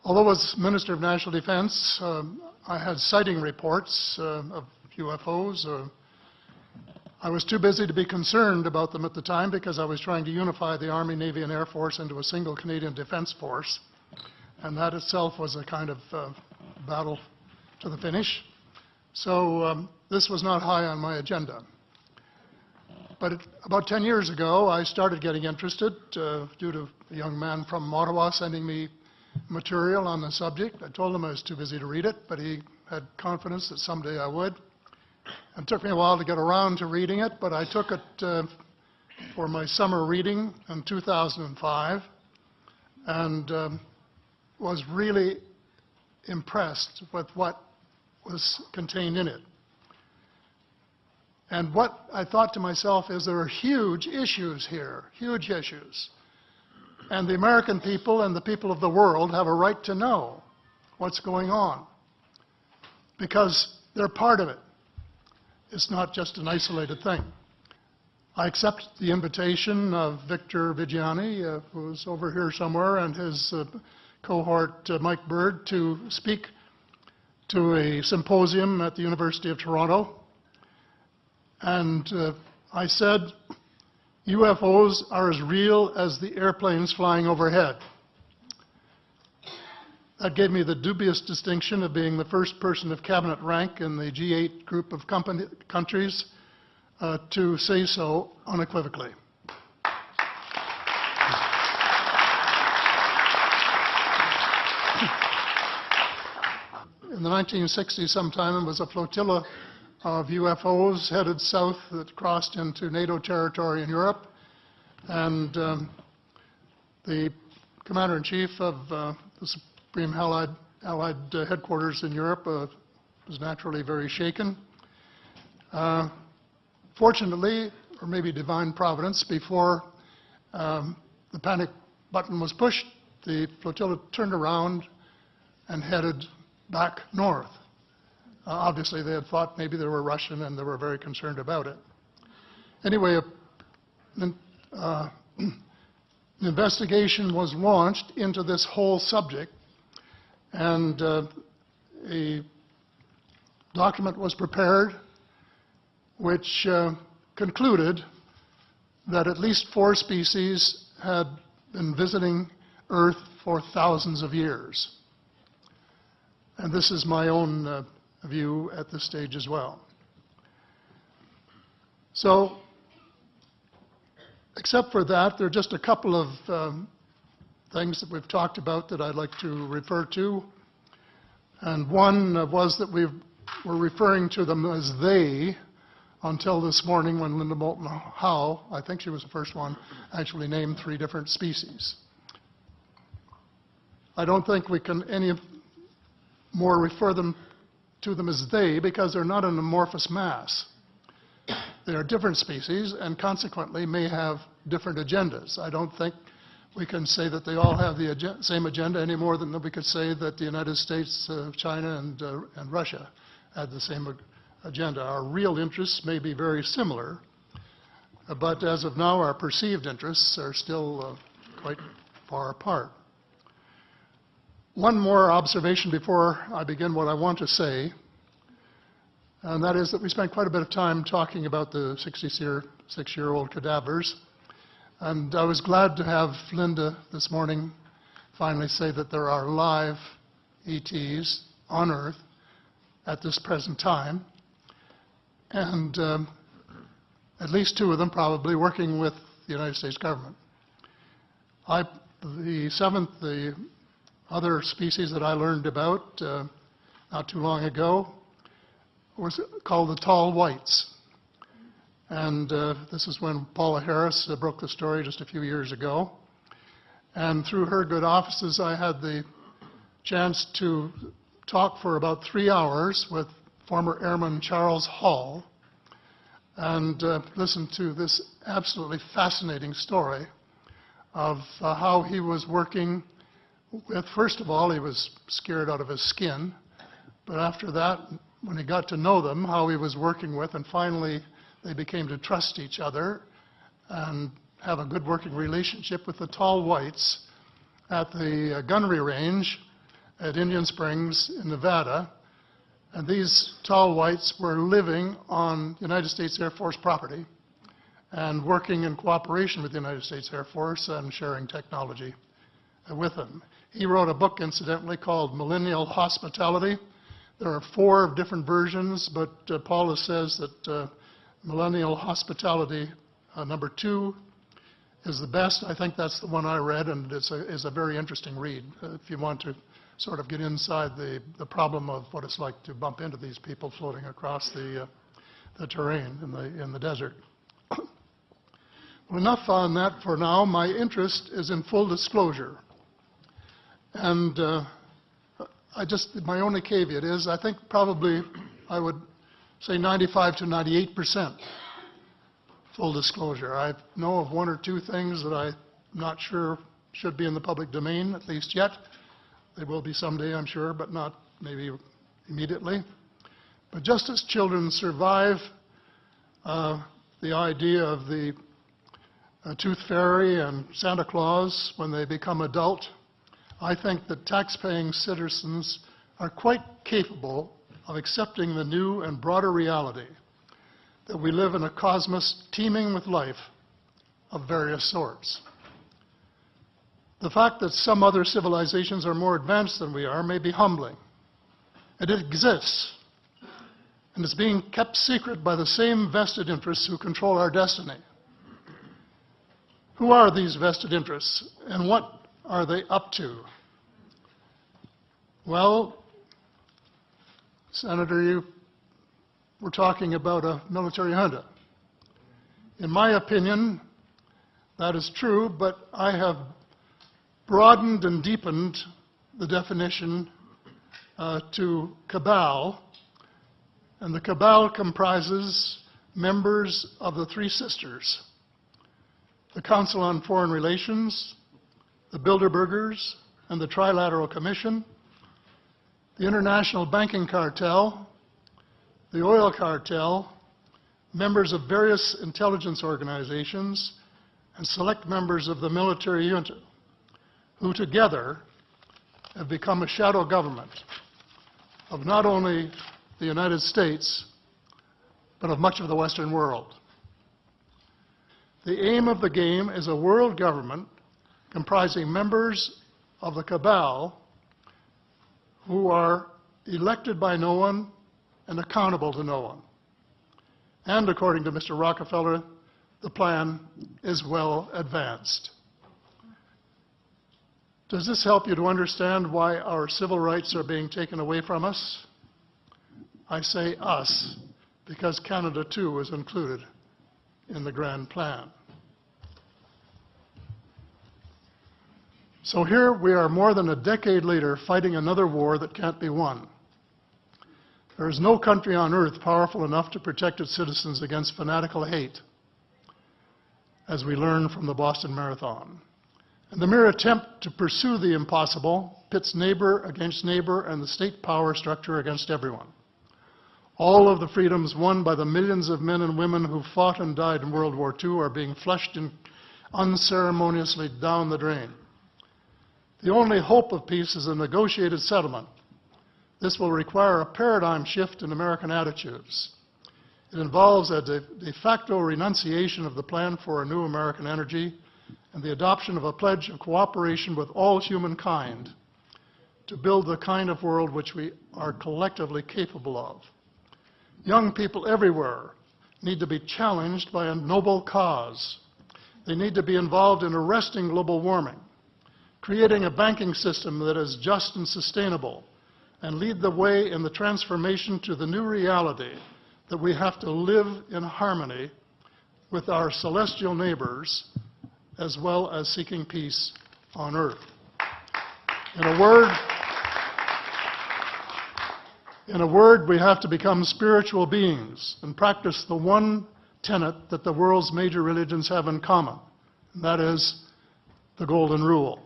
Although as Minister of National Defense, I had sighting reports of UFOs. I was too busy to be concerned about them at the time because I was trying to unify the Army, Navy, and Air Force into a single Canadian Defence Force. And that itself was a kind of battle to the finish. So this was not high on my agenda. But about 10 years ago, I started getting interested due to a young man from Ottawa sending me material on the subject. I told him I was too busy to read it, but he had confidence that someday I would. It took me a while to get around to reading it, but I took it for my summer reading in 2005 and was really impressed with what was contained in it. And what I thought to myself is there are huge issues here, huge issues. And the American people and the people of the world have a right to know what's going on because they're part of it. It's not just an isolated thing. I accept the invitation of Victor Vigiani, who's over here somewhere, and his cohort Mike Bird to speak to a symposium at the University of Toronto. And I said, UFOs are as real as the airplanes flying overhead. That gave me the dubious distinction of being the first person of cabinet rank in the G8 group of countries to say so unequivocally. In the 1960s sometime, it was a flotilla of UFOs headed south that crossed into NATO territory in Europe. And the Commander-in-Chief of the Supreme Allied Headquarters in Europe was naturally very shaken. Fortunately, or maybe divine providence, before the panic button was pushed, the flotilla turned around and headed back north. Obviously, they had thought maybe they were Russian and they were very concerned about it. Anyway, an investigation was launched into this whole subject, and a document was prepared which concluded that at least 4 species had been visiting Earth for thousands of years. And this is my own view at this stage as well. So, except for that, there are just a couple of things that we've talked about that I'd like to refer to. And one was that we were referring to them as they until this morning when Linda Moulton Howe, I think she was the first one, actually named 3 different species. I don't think we can any more refer to them as they because they're not an amorphous mass. They are different species and consequently may have different agendas. I don't think we can say that they all have the same agenda any more than we could say that the United States, China, and Russia had the same agenda. Our real interests may be very similar, but as of now, our perceived interests are still quite far apart. One more observation before I begin what I want to say, and that is that we spent quite a bit of time talking about the 66-year-old cadavers. And I was glad to have Linda this morning finally say that there are live ETs on Earth at this present time, and at least 2 of them probably working with the United States government. The other species that I learned about not too long ago was called the tall whites. And this is when Paula Harris broke the story just a few years ago. And through her good offices, I had the chance to talk for about 3 hours with former Airman Charles Hall and listen to this absolutely fascinating story of how he was working with, first of all, he was scared out of his skin, but after that, when he got to know them, how he was working with, and finally they became to trust each other and have a good working relationship with the tall whites at the gunnery range at Indian Springs in Nevada, and these tall whites were living on United States Air Force property and working in cooperation with the United States Air Force and sharing technology with them. He wrote a book, incidentally, called Millennial Hospitality. There are 4 different versions, but Paula says that Millennial Hospitality number 2 is the best. I think that's the one I read, and it's a very interesting read if you want to sort of get inside the problem of what it's like to bump into these people floating across the terrain in the desert. Well, enough on that for now. My interest is in full disclosure. And my only caveat is I think probably I would say 95 to 98% full disclosure. I know of 1 or 2 things that I'm not sure should be in the public domain, at least yet. They will be someday, I'm sure, but not maybe immediately. But just as children survive the idea of the Tooth Fairy and Santa Claus when they become adult, I think that tax-paying citizens are quite capable of accepting the new and broader reality that we live in a cosmos teeming with life of various sorts. The fact that some other civilizations are more advanced than we are may be humbling. And it exists, and it's being kept secret by the same vested interests who control our destiny. Who are these vested interests, and what are they up to? Well, Senator, you were talking about a military junta. In my opinion, that is true, but I have broadened and deepened the definition to cabal, and the cabal comprises members of the 3 sisters: the Council on Foreign Relations, the Bilderbergers, and the Trilateral Commission, the International Banking Cartel, the Oil Cartel, members of various intelligence organizations, and select members of the military junta, who together have become a shadow government of not only the United States, but of much of the Western world. The aim of the game is a world government comprising members of the cabal who are elected by no one and accountable to no one. And according to Mr. Rockefeller, the plan is well advanced. Does this help you to understand why our civil rights are being taken away from us? I say us, because Canada too is included in the grand plan. So here we are more than a decade later fighting another war that can't be won. There is no country on earth powerful enough to protect its citizens against fanatical hate, as we learned from the Boston Marathon. And the mere attempt to pursue the impossible pits neighbor against neighbor and the state power structure against everyone. All of the freedoms won by the millions of men and women who fought and died in World War II are being flushed unceremoniously down the drain. The only hope of peace is a negotiated settlement. This will require a paradigm shift in American attitudes. It involves a de facto renunciation of the plan for a new American energy and the adoption of a pledge of cooperation with all humankind to build the kind of world which we are collectively capable of. Young people everywhere need to be challenged by a noble cause. They need to be involved in arresting global warming, creating a banking system that is just and sustainable, and lead the way in the transformation to the new reality that we have to live in harmony with our celestial neighbors, as well as seeking peace on earth. In a word, we have to become spiritual beings and practice the one tenet that the world's major religions have in common, and that is the Golden Rule.